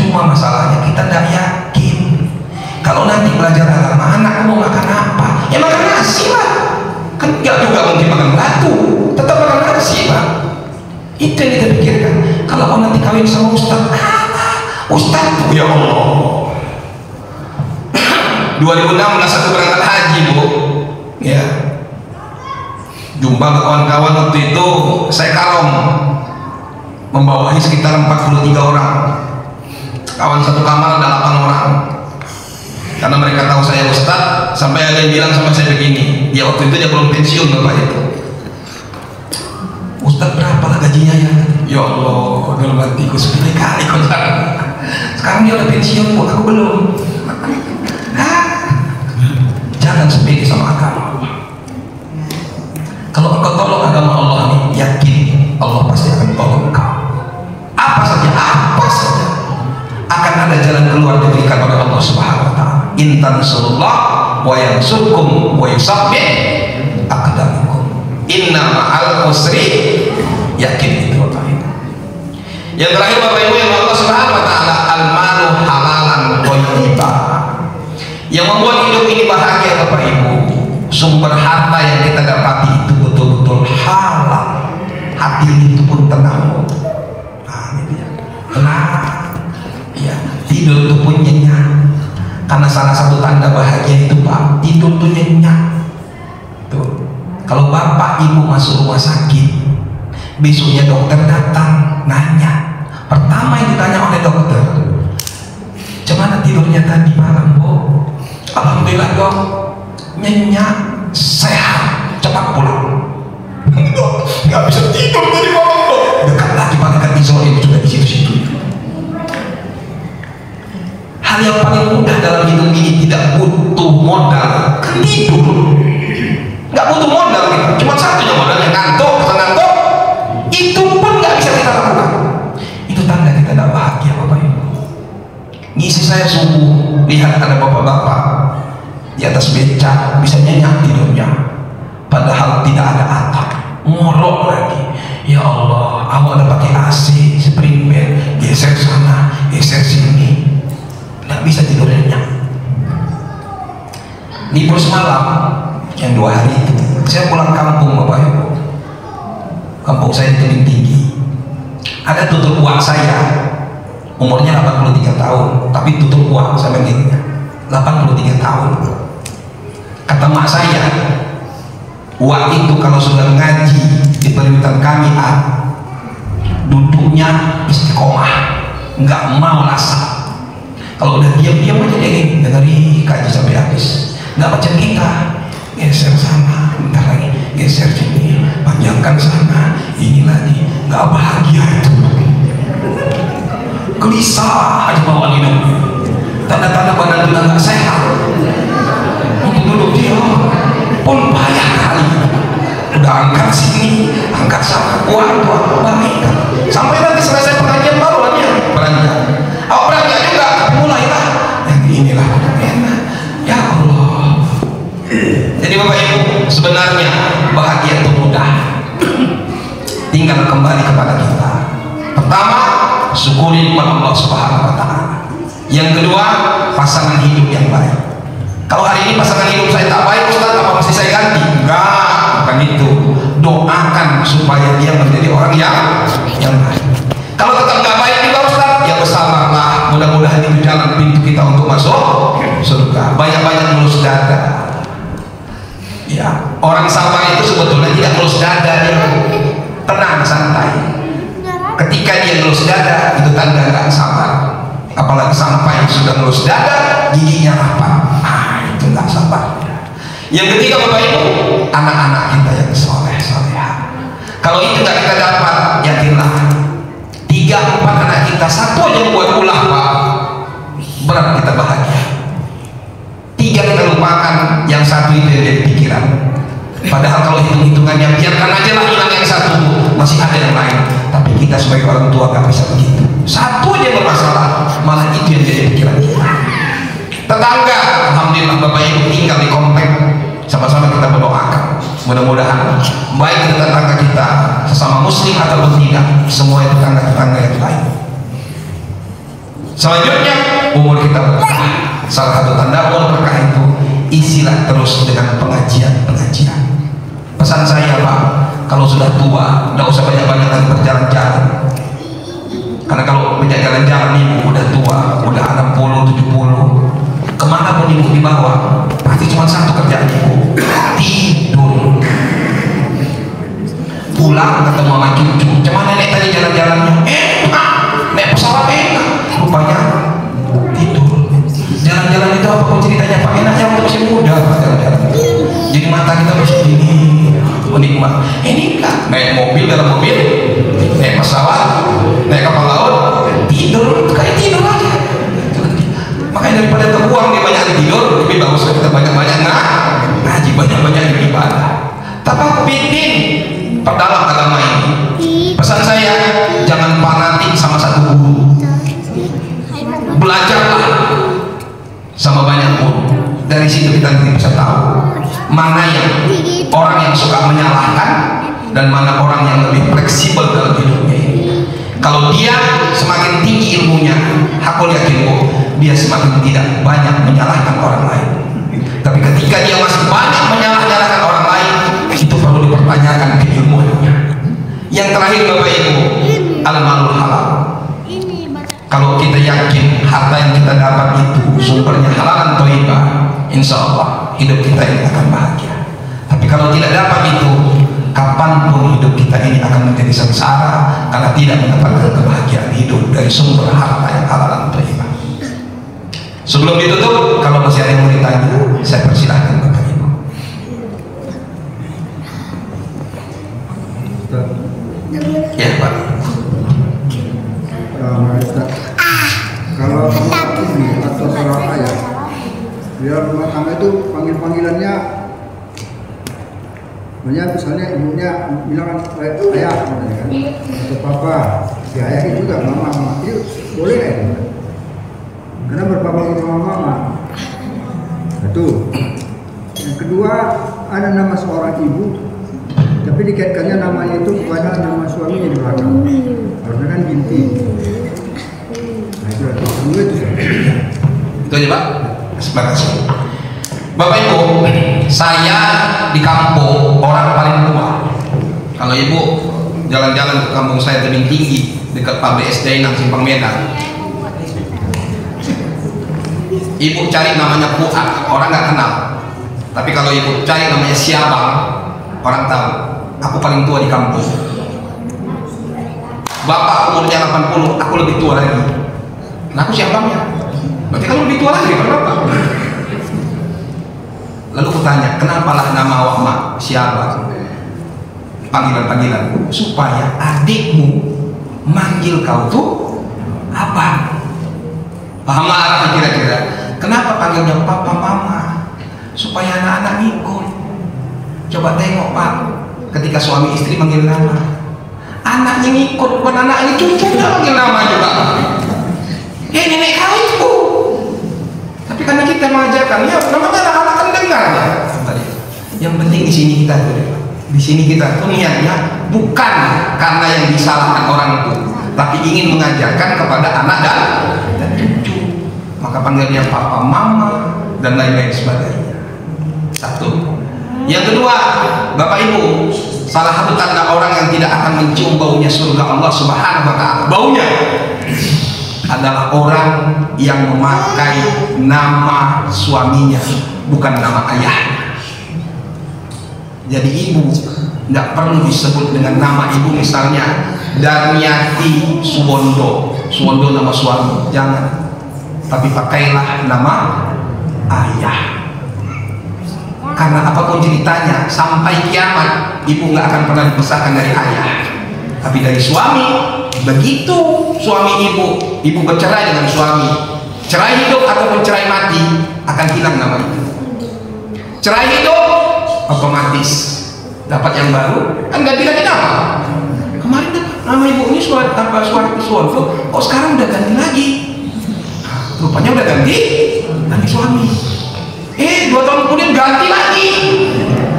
Cuma masalahnya kita tidak yakin. Kalau nanti belajar agama, anak mau makan apa? Ya makan nasi lah. Kan nggak juga mungkin makan batu, tetap makan nasi Pak. Itu yang kita pikirkan. Kalau kau nanti kawin sama Ustaz, Ustaz, ya Allah. 2016 aku berangkat haji Bu. Ya, jumpa ke kawan-kawan waktu itu saya karom membawahi sekitar 43 orang. Kawan satu kamar ada 8 orang. Karena mereka tahu saya Ustaz, sampai ada yang bilang sama saya begini, ya waktu itu dia belum pensiun Bapak itu. Ustaz berapa lah gajinya ya? Ya Allah, dalam hatiku 10 kali kontak. Sekarang dia udah pensiun Bu, aku belum. Jangan sepede sama agama. Kalau engkau tolong agama Allah ini, yakin Allah pasti akan tolong engkau. Apa saja akan ada jalan keluar diberikan oleh Allah Subhanahu Wa Taala. In tansurullah wa yansurkum wa yusabbih aqdamakum. Inna ma'al usri, yakin itu Bapak Ibu. Yang terakhir Bapak Ibu yang Allah Subhanahu Wa Taala, al-malu halalan thayyiban. Yang membuat hidup ini bahagia Bapak Ibu, sumber harta yang kita dapati itu betul-betul halal, hati itu pun tenang. Nah, ini dia. Tenang, ya, tidur itu pun nyenyak. Karena salah satu tanda bahagia itu Pak, tidur itu nyenyak. Tuh, kalau Bapak Ibu masuk rumah sakit, besoknya dokter datang nanya, pertama yang ditanya oleh dokter, gimana tidurnya tadi malam Bu? Alhamdulillah Dok, nyenyak, sehat, cepat pulang. Nggak bisa tidur tadi malam Dok. Dekat lagi malaikat zolim juga di situ-situ. Hal yang paling mudah dalam hidup ini tidak butuh modal, kan tidur. Nggak butuh modal gitu. Cuma satunya modalnya ngantuk, itu pun nggak bisa kita lakukan. Itu tanda kita tidak bahagia, Bapak Ibu. Ngisi saya subuh, lihat ada bapak-bapak di atas beca bisa nyenyak tidurnya, padahal tidak ada atap, ngorok lagi. Ya Allah, awak ada pakai AC, spring bed, geser sana, geser sini, nggak bisa tidur nyenyak. Libur semalam yang 2 hari itu, saya pulang kampung, Bapak Ibu. Kampung saya di Tebing Tinggi. Ada tutur uang saya, umurnya 83 tahun, tapi tutur uang saya manggilnya 83 tahun. Kata mak saya, uang itu kalau sudah ngaji di perwitan kami, duduknya istiqomah, nggak mau lasak. Kalau udah diam-diam aja dia dengerin kaji sampai habis, nggak macam kita geser sana, bentar lagi geser sini, panjangkan sana, ini lagi, nggak bahagia itu. Gelisah aja bawaan hidup, tanda-tanda badan juga nggak sehat. Untuk duduk diam pun payah kali, udah angkat sini, angkat sana, waduh, baik. Sampai nanti selesai pengajian baru aja beranjak. Awak beranjak juga, mulailah yang inilah enak. Ya Allah. Jadi Bapak Ibu, sebenarnya bahagia itu mudah, tinggal kembali kepada kita. Pertama, syukuri nikmat Allah Subhanahu wa Ta'ala. Yang kedua, pasangan hidup yang baik. Kalau hari ini pasangan hidup saya tak baik, Ustaz, apa mesti saya ganti? Enggak, bukan itu. Doakan supaya dia menjadi orang yang baik. Kalau tetap nggak baik juga, Ustaz, ya bersabarlah. Mudah-mudahan itu jalan pintu kita untuk masuk surga. Banyak-banyak ngelus dada. Ya, orang sabar itu sebetulnya tidak ngelus dada, dia tenang, santai. Ketika dia ngelus dada, itu tanda nggak sabar. Apalagi sampai sudah ngelus dada, giginya rapat, itu nggak sabar. Yang ketiga, Bapak Ibu, anak-anak kita yang soleh soleha. Kalau itu nggak kita dapat, yakinlah 3-4 anak kita, satu aja buat ulah, Pak, berat kita bahagia. 3 kita lupakan, yang satu itu yang jadi pikiran. Padahal kalau hitung-hitungannya biarkan aja lah hilang yang satu, masih ada yang lain. Tapi kita sebagai orang tua gak bisa begitu. Satu aja bermasalah, malah itu yang jadi pikiran kita. Tetangga, alhamdulillah Bapak Ibu tinggal di komplek, sama-sama kita berdoakan. Mudah-mudahan baik itu tetangga kita sesama muslim ataupun tidak, semua itu tetangga-tetangga yang lain. Selanjutnya, umur kita berkah. Salah satu tanda umur berkah itu, isilah terus dengan pengajian-pengajian. Pesan saya, Pak, kalau sudah tua, tidak usah banyak-banyak lagi berjalan-jalan. Karena kalau banyak jalan-jalan, ibu udah tua, udah 60, 70, kemana pun ibu dibawa, pasti cuma satu kerjaan ibu, tidur. Pulang ketemu sama cucu, cuman nenek tadi jalan-jalannya, naik pesawat enak, rupanya tidur. Jalan-jalan itu apapun ceritanya, Pak, enaknya waktu masih muda, Pak, jalan-jalan. Jadi mata kita masih gini, menikmat. Ini enggak, naik mobil, dalam mobil, naik pesawat, naik kapal laut, tidur, kayak tidur aja. Makanya daripada terbuang dia banyak tidur, lebih bagus kita banyak-banyak ngaji, banyak-banyak ibadah. Tapi aku bikin perdalam agama ini. Pesan saya, jangan fanatik sama satu guru. Belajarlah sama banyak guru. Dari situ kita nanti bisa tahu mana yang orang yang suka menyalahkan dan mana orang yang lebih fleksibel dalam hidupnya ini. Kalau dia semakin tinggi ilmunya, aku yakin kok dia semakin tidak banyak menyalahkan orang lain. Tapi ketika dia masih banyak menyalahkan orang lain, itu perlu dipertanyakan keilmuannya. Yang terakhir, Bapak Ibu, al-malul halal. Kalau kita yakin harta yang kita dapat itu sumbernya halalan thayyibah, insya Allah hidup kita ini akan bahagia. Tapi kalau tidak dapat itu, kapanpun hidup kita ini akan menjadi sengsara karena tidak mendapatkan kebahagiaan hidup dari sumber harta yang halalan thayyibah. Sebelum ditutup, kalau masih ada yang mau ditanya, saya persilahkan Bapak Ibu. Ya Pak. Misalnya ibunya bilang ayah kan, atau papa, si ayahnya juga mama, itu boleh nggak itu? Karena berpapa sama mama. Satu. Yang kedua, ada nama seorang ibu, tapi dikaitkannya namanya itu kepada nama suaminya di belakang. Harusnya kan binti. Nah itu kedua itu. Itu aja Pak. Terima kasih. Bapak Ibu, saya di kampung orang paling tua. Kalau Ibu jalan-jalan ke kampung saya Tebing Tinggi dekat pabrik SD Inang Simpang Medan, Ibu cari namanya Fuad, orang nggak kenal. Tapi kalau Ibu cari namanya Siabang, orang tahu. Aku paling tua di kampung. Bapak umurnya 80, aku lebih tua lagi. Nah aku Siabangnya. Berarti kamu lebih tua lagi daripada Bapak. Lalu aku tanya, kenapa lah nama awak Siabang? Panggilan-panggilan supaya adikmu manggil kau tuh apa? Paham arah kira-kira? Kenapa panggilnya papa mama? Supaya anak-anak ikut. Coba tengok Pak, ketika suami istri manggil nama, anaknya ngikut, bukan anaknya cucunya manggil nama juga. Nenek kau itu. Tapi karena kita mengajarkan, ya namanya anak-anak kan dengar ya. Yang penting di sini kita tuh, di sini kita tuh niatnya bukan karena yang disalahkan orang itu, tapi ingin mengajarkan kepada anak dan cucu. Maka panggilnya papa, mama, dan lain-lain sebagainya. Satu. Yang kedua, Bapak Ibu, salah satu tanda orang yang tidak akan mencium baunya surga Allah Subhanahu wa Ta'ala, baunya adalah orang yang memakai nama suaminya, bukan nama ayahnya. Jadi ibu tidak perlu disebut dengan nama ibu, misalnya Darmiati Suwondo, Suwondo nama suami, jangan. Tapi pakailah nama ayah. Karena apapun ceritanya, sampai kiamat ibu nggak akan pernah dipisahkan dari ayah, tapi dari suami. Begitu suami ibu bercerai dengan suami, cerai hidup ataupun cerai mati, akan hilang nama itu. Cerai hidup otomatis dapat yang baru, kan ganti-ganti nama. Kemarin nama ibu ini Suwondo, kok sekarang udah ganti lagi? Rupanya udah ganti suami. 2 tahun kemudian ganti lagi,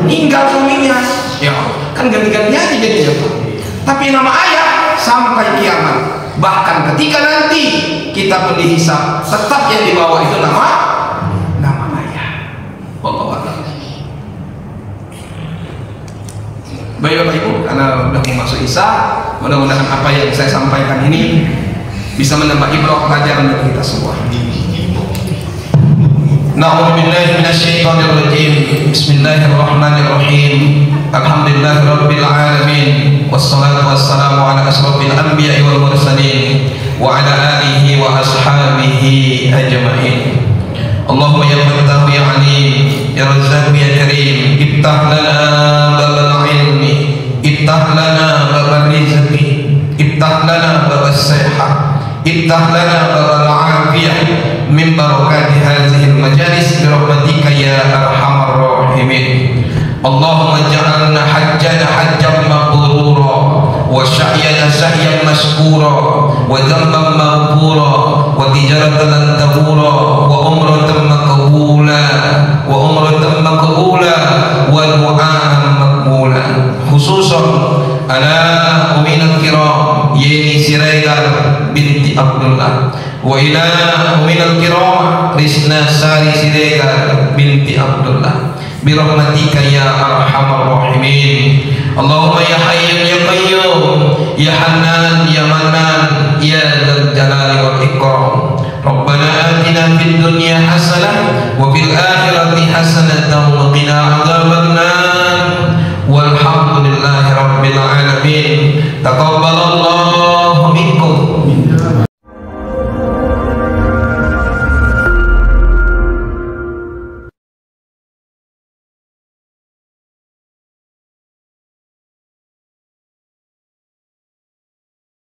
tinggal suaminya. Ya kan ganti-ganti aja jadinya. Tapi nama ayah sampai kiamat, bahkan ketika nanti kita pun dihisab, tetap yang dibawa itu nama ayah. Wallahu a'lam. Baik Bapak Ibu, karena sudah mau masuk Isya, mudah-mudahan apa yang saya sampaikan ini bisa menambah ibrah pelajaran bagi kita semua. Na'udzubillahi minasyaitonir rajim. Bismillahirrahmanirrahim. Alhamdulillahirabbil alamin. Wassalatu wassalamu ala asrofil anbiya'i wal mursalin wa ala alihi wa ashabihi ajma'in. Allahumma ya Fattahu ya Alim ya Razzaq ya Karim, iftah lana babal ilmi, iftah lana babal rizqi, iftah lana babal sihah, iftah lana babal afiyah min barakati hadhil majalis bi rahmatika ya arhamar rahimin. Allahumma ja'alna hajjana hajjan mabrura wa sa'yana sa'yan mashkura wa dhanban maghfura wa tijaratan lan tabura wa umratan maqbula wa du'aan maqbula. Khususan ala uminal kiram Yeni Siregar binti Abdullah wa ila uminal kiram Risna Sari Siregar binti Abdullah birahmatika ya arhamar rahimin. Allahumma ya hayyun ya qayyum ya hannan ya mannan ya dzal jalali wal ikram. Rabbana atina fid dunya hasanah wa fil akhirati hasanatan wa qina adzabannar. Walhamdulillahi rabbil alamin. Taqabbalallahu